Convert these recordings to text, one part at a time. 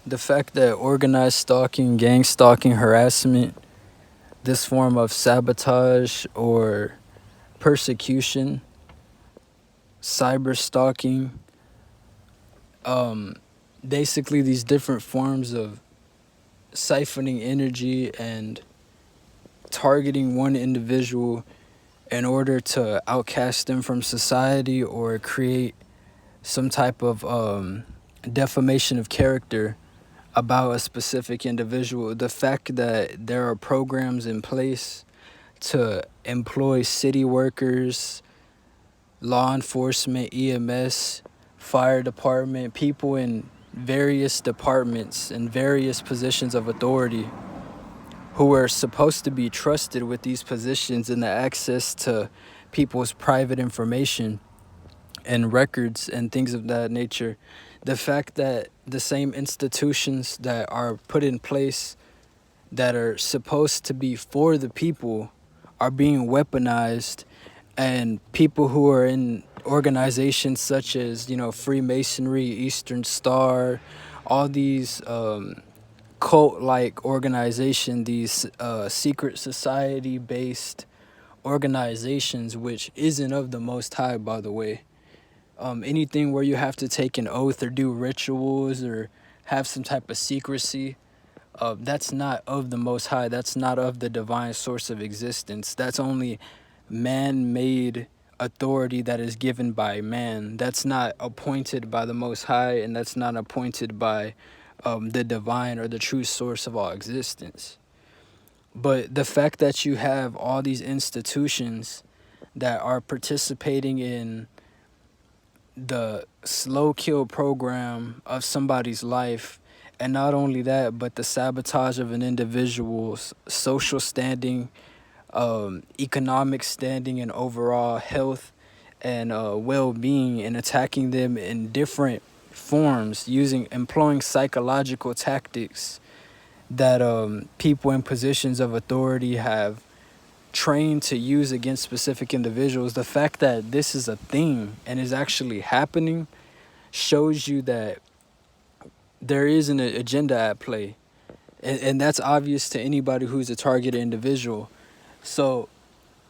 The fact that organized stalking, gang stalking, harassment, this form of sabotage or persecution, cyber stalking, um, basically these different forms of siphoning energy and targeting one individual in order to outcast them from society or create some type of defamation of character about a specific individual. The fact that there are programs in place to employ city workers, law enforcement, EMS, fire department, people in various departments and various positions of authority who are supposed to be trusted with these positions and the access to people's private information and records and things of that nature. The fact that the same institutions that are put in place that are supposed to be for the people are being weaponized, and people who are in organizations such as, Freemasonry, Eastern Star, all these cult-like organization, these secret society-based organizations, which isn't of the Most High, by the way. Anything where you have to take an oath or do rituals or have some type of secrecy, that's not of the Most High. That's not of the divine source of existence. That's only man-made authority that is given by man. That's not appointed by the Most High, and that's not appointed by the divine or the true source of all existence. But the fact that you have all these institutions that are participating in the slow kill program of somebody's life, and not only that, but the sabotage of an individual's social standing, economic standing, and overall health and well-being, and attacking them in different forms, employing psychological tactics that people in positions of authority have trained to use against specific individuals. The fact that this is a thing and is actually happening shows you that there is an agenda at play, and that's obvious to anybody who's a targeted individual. So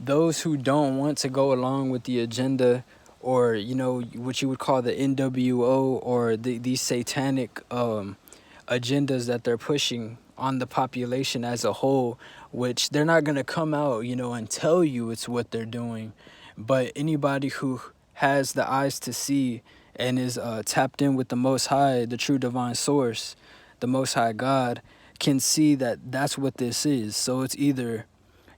those who don't want to go along with the agenda, or what you would call the NWO, or these satanic agendas that they're pushing on the population as a whole, which they're not going to come out and tell you it's what they're doing, but anybody who has the eyes to see and is tapped in with the Most High, the true divine source, the Most High God, can see that that's what this is. So it's either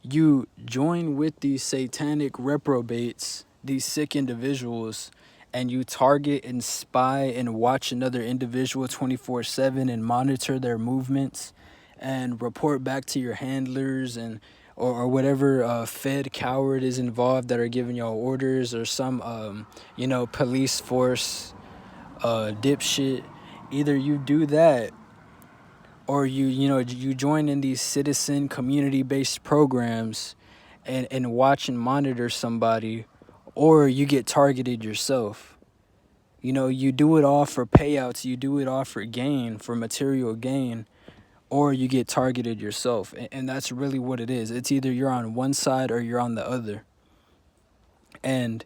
you join with these satanic reprobates, these sick individuals, and you target and spy and watch another individual 24/7 and monitor their movements and report back to your handlers and or whatever Fed coward is involved that are giving y'all orders, or some police force dipshit. Either you do that, or you join in these citizen community-based programs and watch and monitor somebody, or you get targeted yourself. You do it all for payouts, you do it all for gain, for material gain, or you get targeted yourself. And that's really what it is. It's either you're on one side or you're on the other. And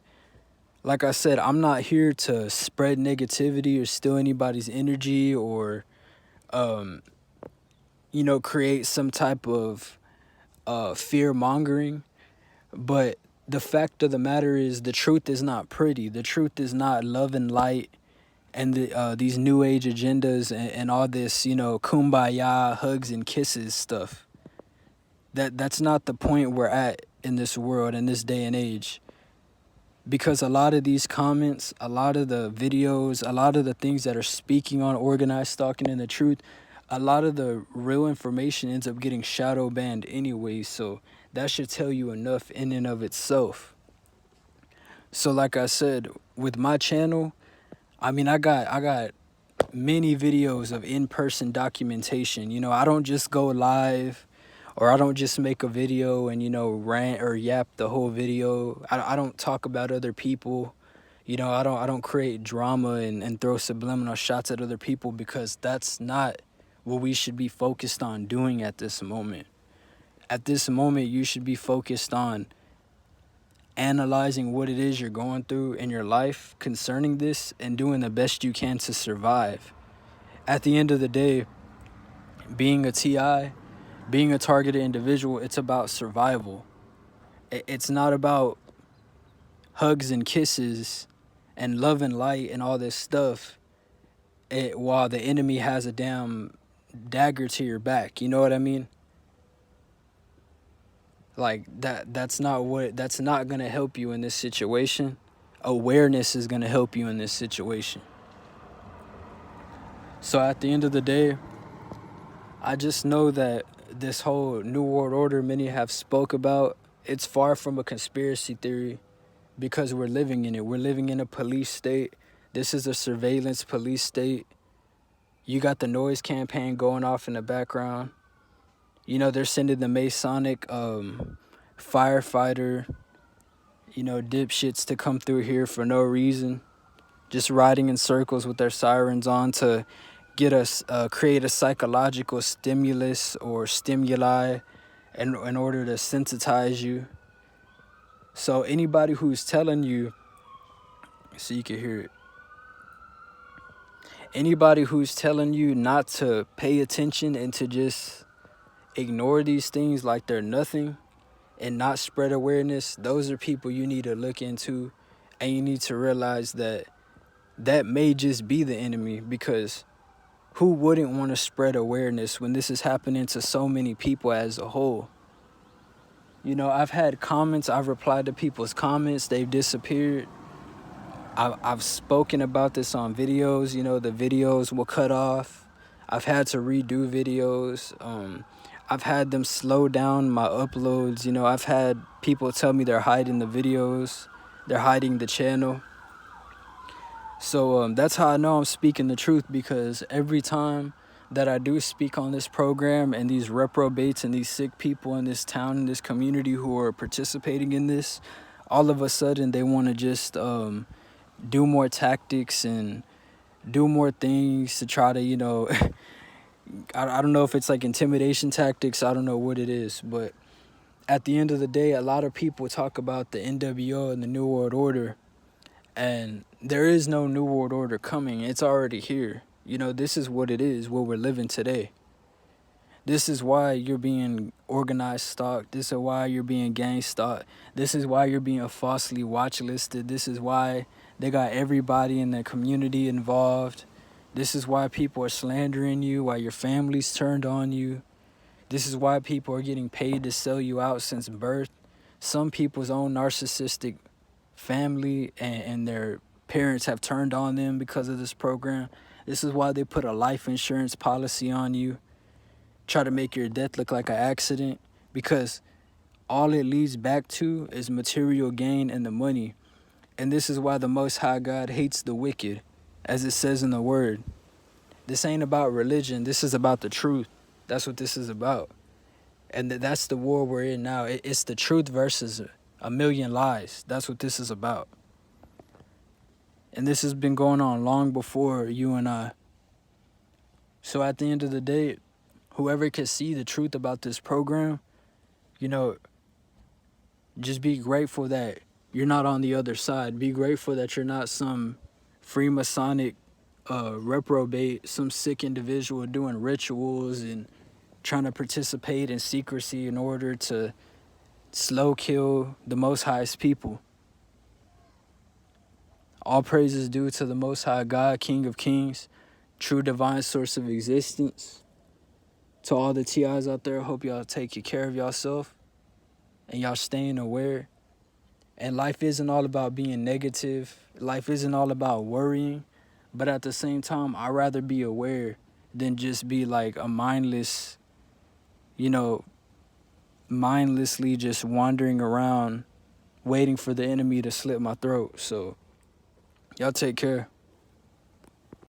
like I said, I'm not here to spread negativity or steal anybody's energy or create some type of fear mongering. But the fact of the matter is, the truth is not pretty. The truth is not love and light and these new age agendas and all this, kumbaya, hugs and kisses stuff. That's not the point we're at in this world, in this day and age. Because a lot of these comments, a lot of the videos, a lot of the things that are speaking on organized stalking and the truth, a lot of the real information ends up getting shadow banned anyway. So that should tell you enough in and of itself. So like I said, with my channel, I got many videos of in-person documentation. I don't just go live, or I don't just make a video and rant or yap the whole video. I don't talk about other people. You know, I don't create drama and throw subliminal shots at other people, because that's not what we should be focused on doing at this moment. At this moment, you should be focused on analyzing what it is you're going through in your life concerning this and doing the best you can to survive. At the end of the day, being a TI, being a targeted individual, it's about survival. It's not about hugs and kisses and love and light and all this stuff while the enemy has a damn dagger to your back. You know what I mean? Like that's not gonna help you in this situation. Awareness is gonna help you in this situation. So at the end of the day, I just know that this whole New World Order many have spoke about, it's far from a conspiracy theory, because we're living in it. We're living in a police state. This is a surveillance police state. You got the noise campaign going off in the background. You know, they're sending the Masonic firefighter, dipshits to come through here for no reason. Just riding in circles with their sirens on to get us, create a psychological stimulus or stimuli in order to sensitize you. So anybody who's telling you, so you can hear it, anybody who's telling you not to pay attention and to just ignore these things like they're nothing and not spread awareness, those are people you need to look into, and you need to realize that that may just be the enemy, because who wouldn't want to spread awareness when this is happening to so many people as a whole? You know, I've had comments, I've replied to people's comments, they've disappeared. I've spoken about this on videos, the videos will cut off. I've had to redo videos. I've had them slow down my uploads. I've had people tell me they're hiding the videos, they're hiding the channel. So that's how I know I'm speaking the truth, because every time that I do speak on this program and these reprobates and these sick people in this town, in this community who are participating in this, all of a sudden they want to just do more tactics and do more things to try to, I don't know if it's like intimidation tactics. I don't know what it is. But at the end of the day, a lot of people talk about the NWO and the New World Order. And there is no New World Order coming. It's already here. This is what it is, what we're living today. This is why you're being organized stalked. This is why you're being gang stalked. This is why you're being falsely watch listed. This is why they got everybody in the community involved. This is why people are slandering you, why your family's turned on you. This is why people are getting paid to sell you out since birth. Some people's own narcissistic family and their parents have turned on them because of this program. This is why they put a life insurance policy on you. Try to make your death look like an accident, because all it leads back to is material gain and the money. And this is why the Most High God hates the wicked, as it says in the Word. This ain't about religion. This is about the truth. That's what this is about. And that's the war we're in now. It's the truth versus a million lies. That's what this is about. And this has been going on long before you and I. So at the end of the day, whoever can see the truth about this program, just be grateful that you're not on the other side. Be grateful that you're not some Freemasonic reprobate, some sick individual doing rituals and trying to participate in secrecy in order to slow kill the Most High's people. All praise is due to the Most High God, King of Kings, true divine source of existence. To all the TIs out there, I hope y'all taking care of yourself and y'all staying aware. And life isn't all about being negative. Life isn't all about worrying. But at the same time, I'd rather be aware than just be like a mindless, mindlessly just wandering around waiting for the enemy to slit my throat. So y'all take care.